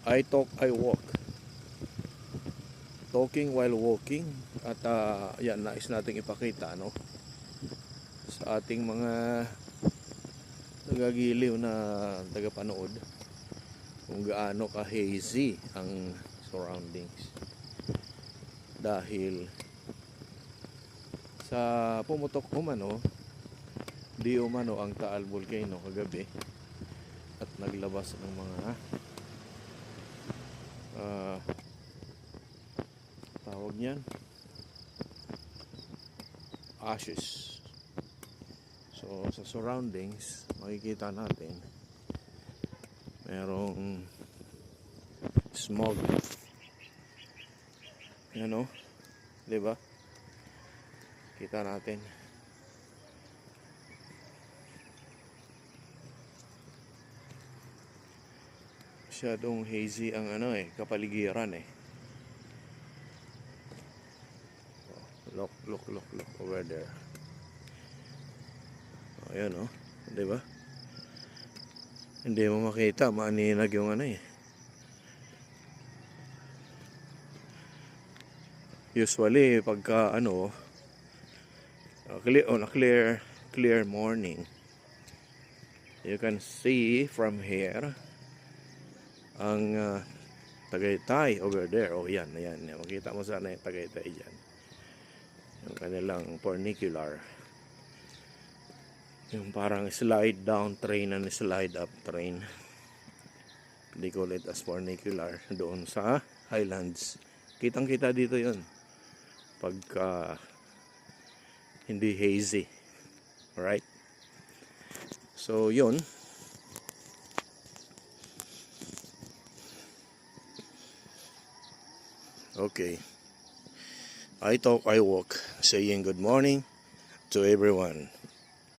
I talk, I walk. Talking while walking. At yan, nais nating ipakita, no? Sa ating mga nagagiliw na tagapanood kung gaano ka hazy ang surroundings. Dahil sa pumutok umano, di umano ang Taal Volcano kagabi at naglabas ng mga tawag niyan, ashes. So sa surroundings makikita natin merong smog, ano, di ba? Kita natin masyadong hazy ang kapaligiran eh. Look over there. Ayan, oh, di ba? Hindi mo makita, maaninag yung Usually pagka on a clear morning, you can see from here ang Tagaytay over there. Oh, yan. Makita mo sana yung Tagaytay dyan. Yung kanilang funicular. Yung parang slide down train and slide up train. They call it as funicular doon sa Highlands. Kitang-kita dito yun. Pagka hindi hazy. Alright? So, yun. Okay. I talk, I walk, saying good morning to everyone.